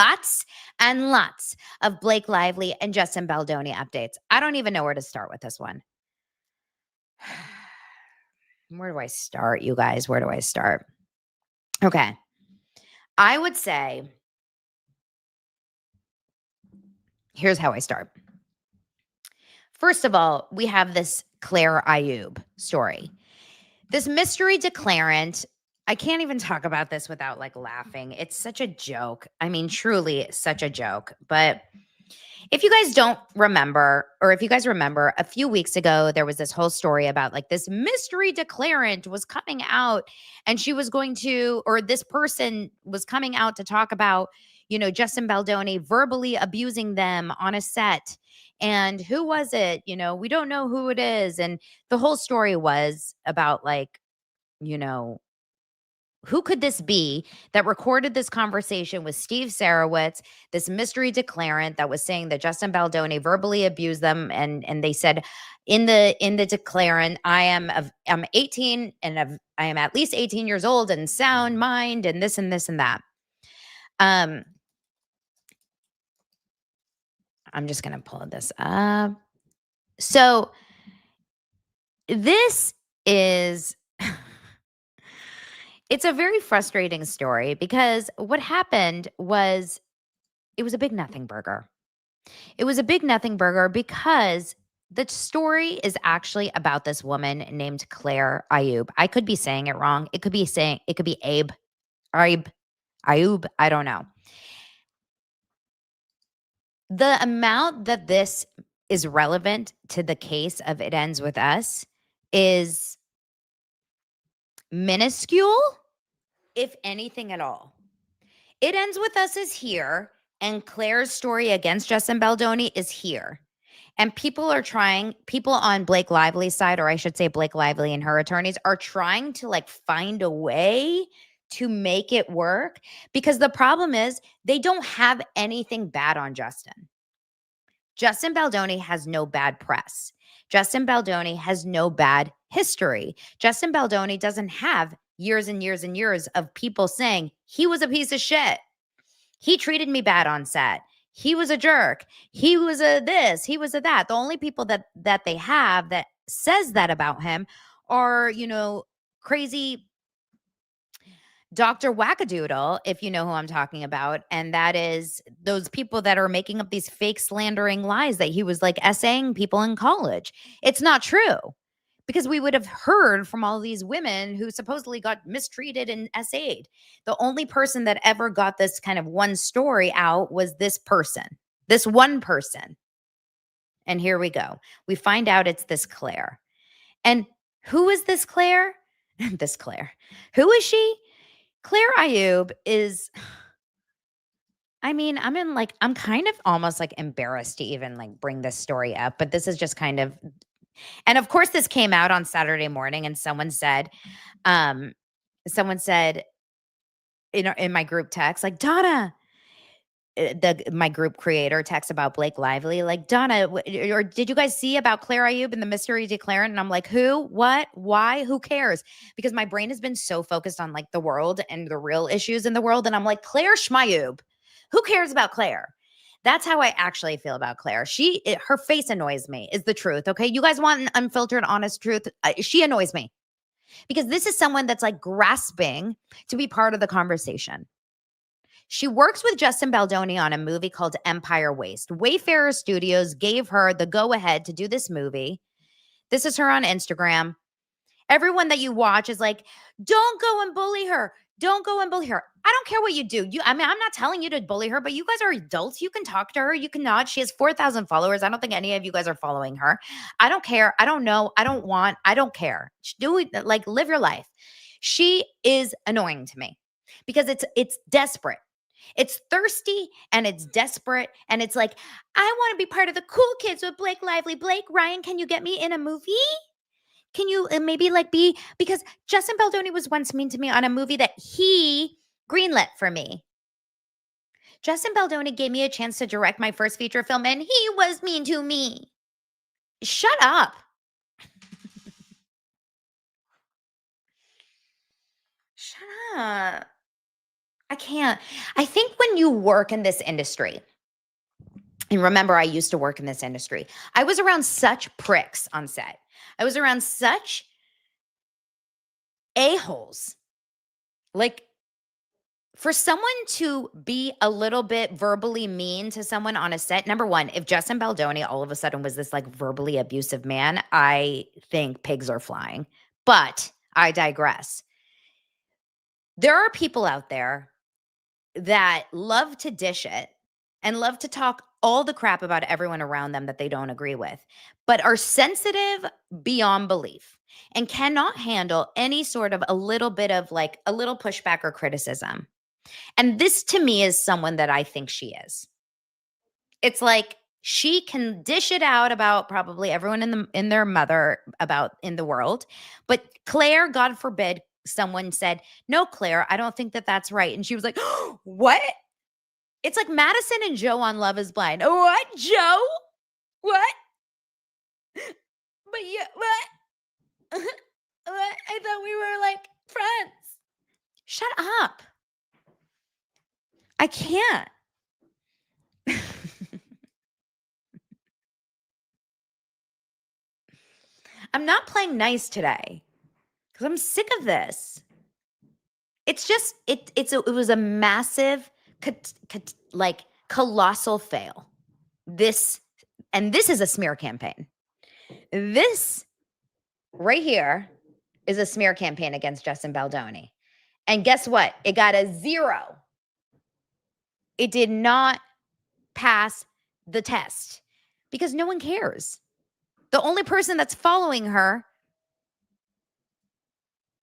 lots and lots of Blake Lively and Justin Baldoni updates. I don't even know where to start with this one. Where do I start, you guys? Where do I start? Okay. I would say, here's how I start. First of all, we have this Claire Aayub story. This mystery declarant, I can't even talk about this without like laughing. It's such a joke. I mean, truly such a joke. But if you guys don't remember, or if you guys remember, a few weeks ago, there was this whole story about like this mystery declarant was coming out and she was going to, or this person was coming out to talk about, Justin Baldoni verbally abusing them on a set. And who was it? We don't know who it is. And the whole story was about like, who could this be that recorded this conversation with Steve Sarowitz, this mystery declarant that was saying that Justin Baldoni verbally abused them, and they said in the declarant, I'm 18 and I am at least 18 years old and sound mind and this and this and that. I'm just gonna pull this up. So this is. It's a very frustrating story because what happened was it was a big nothing burger. It was a big nothing burger because the story is actually about this woman named Claire Aayub. I could be saying it wrong. It could be Abe, Aayub. I don't know. The amount that this is relevant to the case of It Ends With Us is minuscule, if anything at all. It Ends With Us is here, and Claire's story against Justin Baldoni is here. And people on Blake Lively's side, or I should say Blake Lively and her attorneys, are trying to like find a way to make it work, because the problem is they don't have anything bad on Justin. Justin Baldoni has no bad press. Justin Baldoni has no bad history. Justin Baldoni doesn't have years and years and years of people saying he was a piece of shit. He treated me bad on set. He was a jerk. He was a this. He was a that. The only people that they have that says that about him are, crazy Dr. Wackadoodle, if you know who I'm talking about. And that is those people that are making up these fake slandering lies that he was like essaying people in college. It's not true, because we would have heard from all these women who supposedly got mistreated and essayed. The only person that ever got this kind of one story out was this person, this one person. And here we go. We find out it's this Claire. And who is this Claire? This Claire. Who is she? Claire Aayub is, I'm kind of almost like embarrassed to even like bring this story up, but this is just kind of, and of course this came out on Saturday morning, and someone said, in my group text, like, Donna, my group creator texts about Blake Lively, like, Donna, or did you guys see about Claire Aayub and the mystery declarant? And I'm like, who, what, why, who cares? Because my brain has been so focused on like the world and the real issues in the world. And I'm like, Claire Schmayub, who cares about Claire? That's how I actually feel about Claire. Her face annoys me, is the truth. Okay. You guys want an unfiltered, honest truth? She annoys me because this is someone that's like grasping to be part of the conversation. She works with Justin Baldoni on a movie called Empire Waste. Wayfarer Studios gave her the go-ahead to do this movie. This is her on Instagram. Everyone that you watch is like, don't go and bully her. Don't go and bully her. I don't care what you do. I'm not telling you to bully her, but you guys are adults. You can talk to her. You cannot. She has 4,000 followers. I don't think any of you guys are following her. I don't care. I don't know. I don't care. Do it, like, live your life. She is annoying to me because it's desperate. It's thirsty and it's desperate. And it's like, I want to be part of the cool kids with Blake Lively. Blake, Ryan, can you get me in a movie? Can you maybe like be, because Justin Baldoni was once mean to me on a movie that he greenlit for me. Justin Baldoni gave me a chance to direct my first feature film and he was mean to me. Shut up. Shut up. I can't. I think when you work in this industry, and remember, I used to work in this industry, I was around such pricks on set. I was around such a-holes. Like, for someone to be a little bit verbally mean to someone on a set, number one, if Justin Baldoni all of a sudden was this like verbally abusive man, I think pigs are flying. But I digress. There are people out there that love to dish it and love to talk all the crap about everyone around them that they don't agree with, but are sensitive beyond belief and cannot handle any sort of a little bit of like a little pushback or criticism. And this to me is someone that I think she is. It's like she can dish it out about probably everyone in their mother about in the world, but Claire, God forbid, someone said, "No, Claire, I don't think that that's right," and she was like, "What?" It's like Madison and Joe on Love Is Blind. What, Joe? What? But you what? What? I thought we were like friends. Shut up. I can't. I'm not playing nice today because I'm sick of this. It's just it was a massive like colossal fail. This is a smear campaign. This right here is a smear campaign against Justin Baldoni. And guess what? It got a 0. It did not pass the test because no one cares. The only person that's following her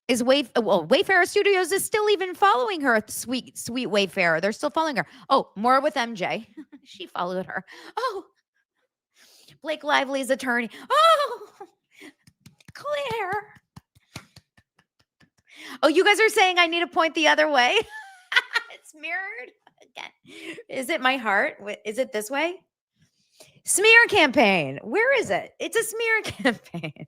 is Wayfarer Studios is still even following her. Sweet Wayfarer. They're still following her. Oh, more with MJ. She followed her. Oh, Blake Lively's attorney. Oh, Claire. Oh, you guys are saying I need to point the other way? It's mirrored again. Is it my heart? Is it this way? Smear campaign. Where is it? It's a smear campaign.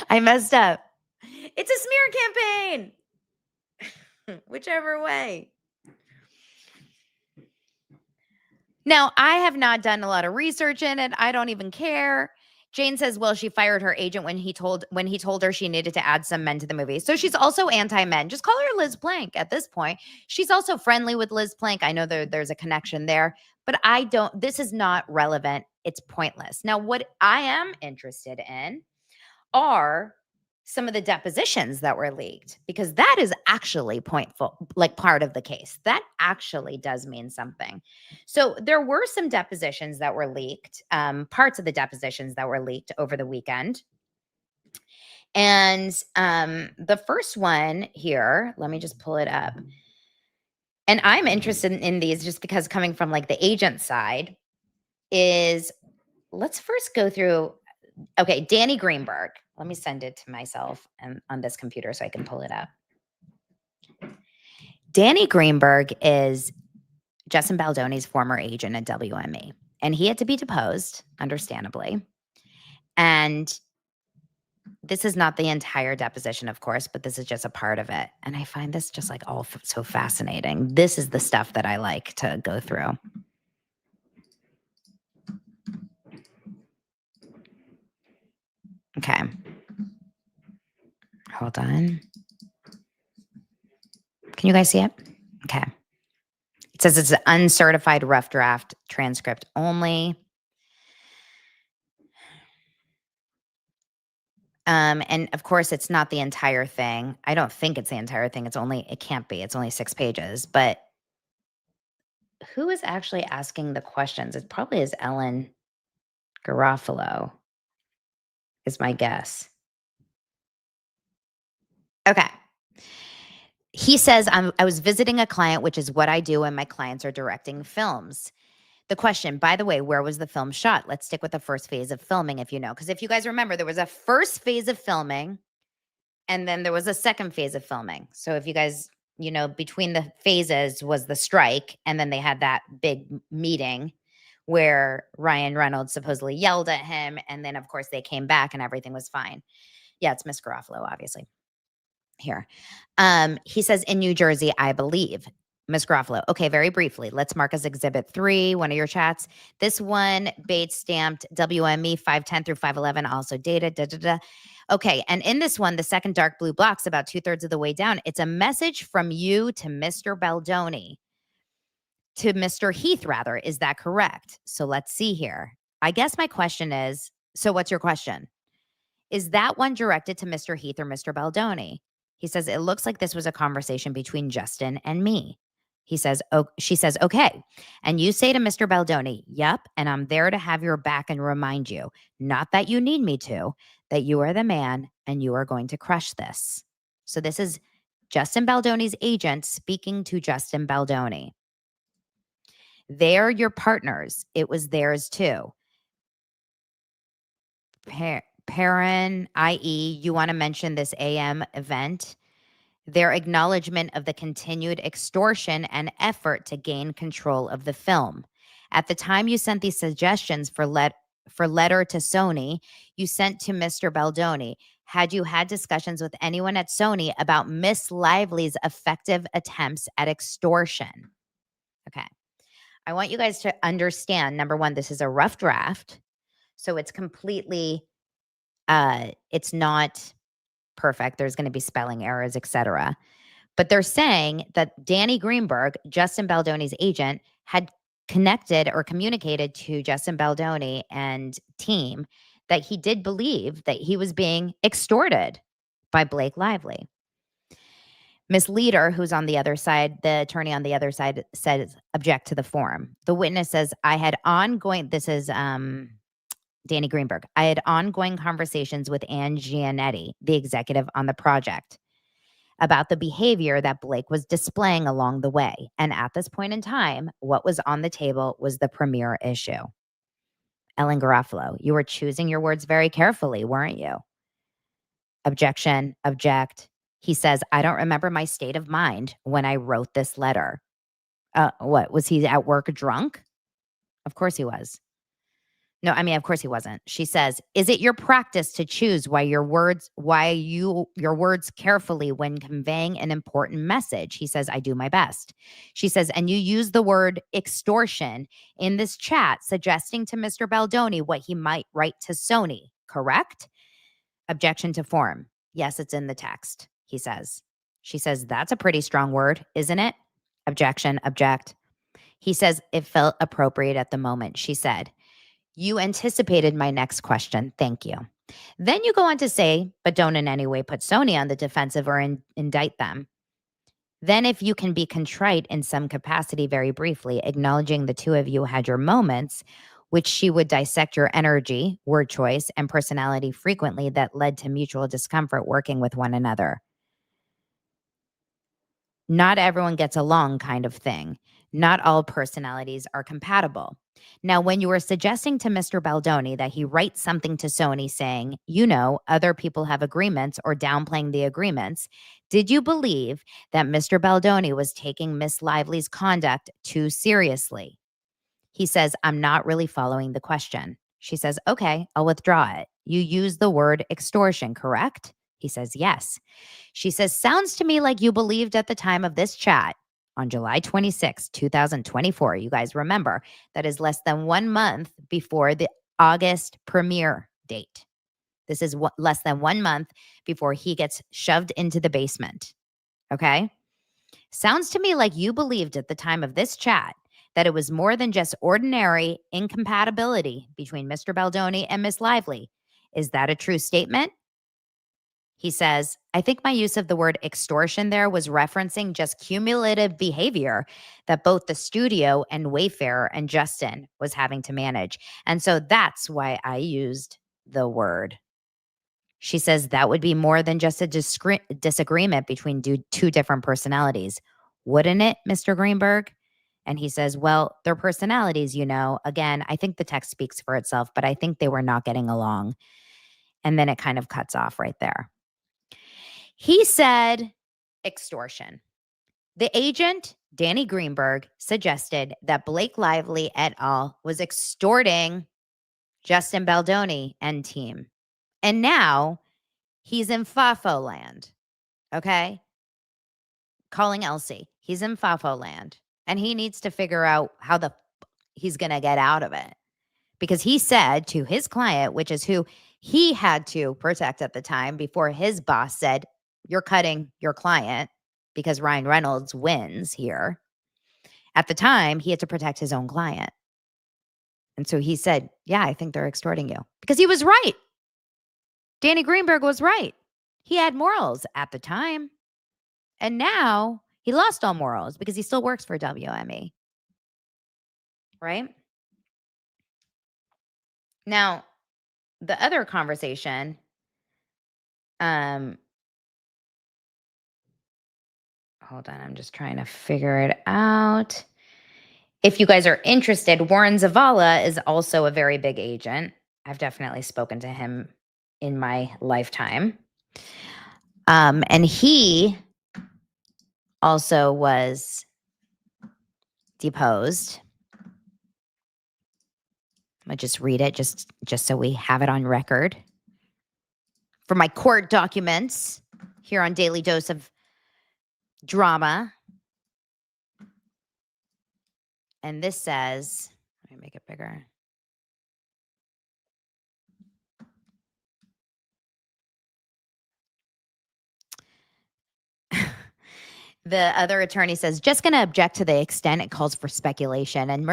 I messed up. It's a smear campaign. Whichever way. Now, I have not done a lot of research in it. I don't even care. Jane says, well, she fired her agent when he told her she needed to add some men to the movie. So she's also anti-men. Just call her Liz Plank at this point. She's also friendly with Liz Plank. I know there's a connection there, but this is not relevant. It's pointless. Now, what I am interested in are some of the depositions that were leaked, because that is actually like part of the case. That actually does mean something. So there were some depositions that were leaked, parts of the depositions that were leaked over the weekend. And the first one here, let me just pull it up. And I'm interested in these just because coming from like the agent side is, let's first go through. Okay, Danny Greenberg. Let me send it to myself and on this computer so I can pull it up. Danny Greenberg is Justin Baldoni's former agent at WME, and he had to be deposed, understandably. And this is not the entire deposition, of course, but this is just a part of it. And I find this just like all so fascinating. This is the stuff that I like to go through. Okay. Hold on. Can you guys see it? Okay. It says it's an uncertified rough draft transcript only. And of course, it's not the entire thing. I don't think it's the entire thing. It can't be. It's only 6 pages. But who is actually asking the questions? It probably is Ellen Garofalo, is my guess. Okay. He says, I was visiting a client, which is what I do when my clients are directing films. The question, by the way, where was the film shot? Let's stick with the first phase of filming, if you know. Because if you guys remember, there was a first phase of filming, and then there was a second phase of filming. So if you guys, between the phases was the strike, and then they had that big meeting where Ryan Reynolds supposedly yelled at him, and then, of course, they came back and everything was fine. Yeah, it's Miss Garofalo, obviously. Here. He says, in New Jersey, I believe. Miss Garofalo. Okay, very briefly. Let's mark as Exhibit 3, one of your chats. This one, Bates stamped WME 510 through 511, also dated. Da, da, da. Okay, and in this one, the second dark blue box, about 2/3 of the way down, it's a message from you to Mr. Baldoni, to Mr. Heath, rather. Is that correct? So let's see here. I guess my question is, so what's your question? Is that one directed to Mr. Heath or Mr. Baldoni? He says, it looks like this was a conversation between Justin and me. He says, oh, she says, okay. And you say to Mr. Baldoni, yep, and I'm there to have your back and remind you, not that you need me to, that you are the man and you are going to crush this. So this is Justin Baldoni's agent speaking to Justin Baldoni. They're your partners. It was theirs too. Perrin, i.e., you want to mention this AM event, their acknowledgement of the continued extortion and effort to gain control of the film. At the time you sent these suggestions for letter to Sony, you sent to Mr. Baldoni. Had you had discussions with anyone at Sony about Miss Lively's effective attempts at extortion? Okay. I want you guys to understand, number one, this is a rough draft. So it's completely, it's not perfect. There's going to be spelling errors, etc. But they're saying that Danny Greenberg, Justin Baldoni's agent, had connected or communicated to Justin Baldoni and team that he did believe that he was being extorted by Blake Lively. Miss Leader, who's on the other side, the attorney on the other side, says, object to the form. The witness says, I had ongoing, this is Danny Greenberg, I had ongoing conversations with Ann Gianetti, the executive on the project, about the behavior that Blake was displaying along the way. And at this point in time, what was on the table was the premiere issue. Ellen Garofalo, you were choosing your words very carefully, weren't you? Objection, object. He says, I don't remember my state of mind when I wrote this letter. What, was he at work drunk? Of course he was. No, I mean, of course he wasn't. She says, is it your practice to choose your words carefully when conveying an important message? He says, I do my best. She says, and you use the word extortion in this chat, suggesting to Mr. Baldoni what he might write to Sony, correct? Objection to form. Yes, it's in the text, he says. She says, that's a pretty strong word, isn't it? Objection, object. He says, it felt appropriate at the moment. She said, you anticipated my next question. Thank you. Then you go on to say, but don't in any way put Sony on the defensive or indict them. Then if you can be contrite in some capacity very briefly, acknowledging the two of you had your moments, which she would dissect your energy, word choice, and personality frequently that led to mutual discomfort working with one another. Not everyone gets along kind of thing. Not all personalities are compatible. Now, when you were suggesting to Mr. Baldoni that he write something to Sony saying, other people have agreements or downplaying the agreements, did you believe that Mr. Baldoni was taking Miss Lively's conduct too seriously? He says, I'm not really following the question. She says, okay, I'll withdraw it. You use the word extortion, correct? He says, yes. She says, sounds to me like you believed at the time of this chat on July 26, 2024. You guys remember that is less than 1 month before the August premiere date. This is less than 1 month before he gets shoved into the basement. Okay? Sounds to me like you believed at the time of this chat that it was more than just ordinary incompatibility between Mr. Baldoni and Miss Lively. Is that a true statement? He says, I think my use of the word extortion there was referencing just cumulative behavior that both the studio and Wayfarer and Justin was having to manage. And so that's why I used the word. She says that would be more than just a disagreement between two different personalities. Wouldn't it, Mr. Greenberg? And he says, well, their personalities, again, I think the text speaks for itself, but I think they were not getting along. And then it kind of cuts off right there. He said extortion. The agent, Danny Greenberg, suggested that Blake Lively et al. Was extorting Justin Baldoni and team. And now he's in FAFO land. okay? Calling Elsie. He's in Fafo land, and he needs to figure out how he's going to get out of it. Because he said to his client, which is who he had to protect at the time before his boss said, you're cutting your client because Ryan Reynolds wins here. At the time, he had to protect his own client. And so he said, yeah, I think they're extorting you. Because he was right. Danny Greenberg was right. He had morals at the time. And now he lost all morals because he still works for WME. Right? Now, the other conversation, hold on, I'm just trying to figure it out. If you guys are interested, Warren Zavala is also a very big agent. I've definitely spoken to him in my lifetime. And he also was deposed. I'm going to just read it just so we have it on record. For my court documents here on Daily Dose of Drama. And this says, let me make it bigger. The other attorney says, just going to object to the extent it calls for speculation. And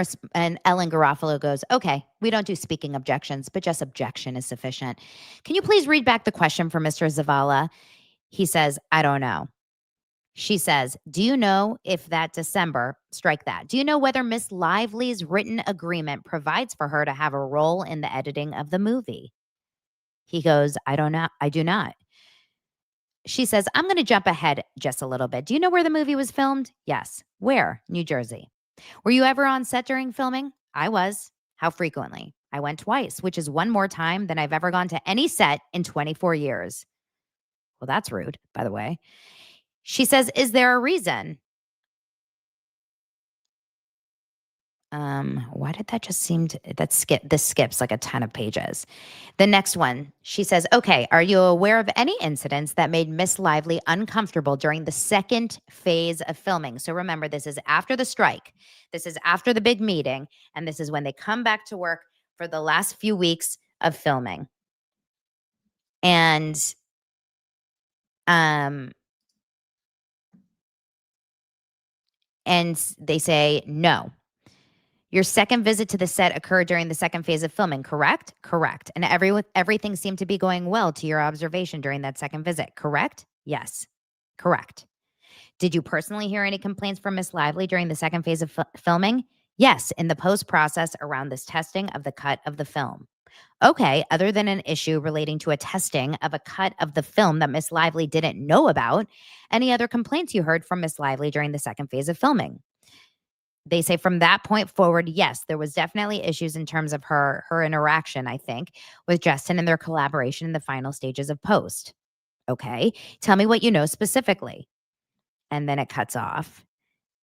Ellen Garofalo goes, okay, we don't do speaking objections, but just objection is sufficient. Can you please read back the question for Mr. Zavala? He says, I don't know. She says, do you know if that December, strike that, do you know whether Miss Lively's written agreement provides for her to have a role in the editing of the movie? He goes, I don't know. I do not. She says, I'm going to jump ahead just a little bit. Do you know where the movie was filmed? Yes. Where? New Jersey. Were you ever on set during filming? I was. How frequently? I went twice, which is one more time than I've ever gone to any set in 24 years. Well, that's rude, by the way. She says, is there a reason? Why did that just seem to, this skips like a ton of pages. The next one, she says, okay, are you aware of any incidents that made Miss Lively uncomfortable during the second phase of filming? So remember, this is after the strike. This is after the big meeting. And this is when they come back to work for the last few weeks of filming. And, they say, no. Your second visit to the set occurred during the second phase of filming, correct? Correct. And everything seemed to be going well to your observation during that second visit, correct? Yes. Correct. Did you personally hear any complaints from Miss Lively during the second phase of filming? Yes, in the post process around this testing of the cut of the film. Okay, other than an issue relating to a testing of a cut of the film that Miss Lively didn't know about, any other complaints you heard from Miss Lively during the second phase of filming? They say from that point forward, yes, there was definitely issues in terms of her interaction, I think, with Justin and their collaboration in the final stages of post. Okay, tell me what you know specifically. And then it cuts off,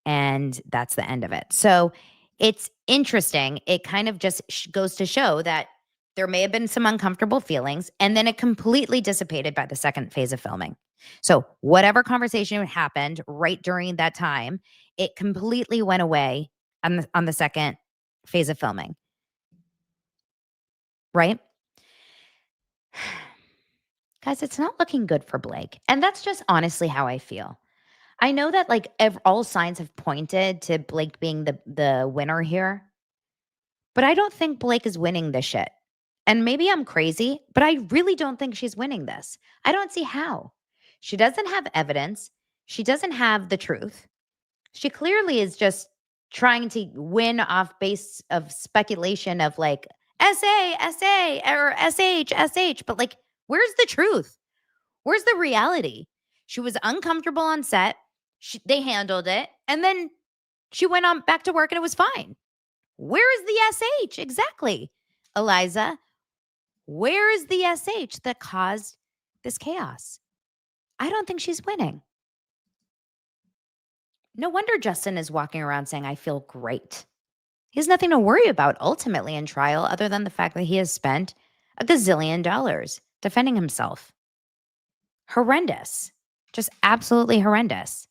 and that's the end of it. So it's interesting. It kind of just goes to show that there may have been some uncomfortable feelings, and then it completely dissipated by the second phase of filming. So whatever conversation happened right during that time, it completely went away on the second phase of filming. Right? Guys, it's not looking good for Blake. And that's just honestly how I feel. I know that like all signs have pointed to Blake being the winner here, but I don't think Blake is winning this shit. And maybe I'm crazy, but I really don't think she's winning this. I don't see how. She doesn't have evidence. She doesn't have the truth. She clearly is just trying to win off base of speculation of like SA, or SH. But like, where's the truth? Where's the reality? She was uncomfortable on set. They handled it. And then she went on back to work and it was fine. Where is the SH? Exactly. Eliza, where is the SH that caused this chaos? I don't think she's winning. No wonder Justin is walking around saying, I feel great. He has nothing to worry about ultimately in trial other than the fact that he has spent $1 gazillion defending himself. Horrendous. Just absolutely horrendous.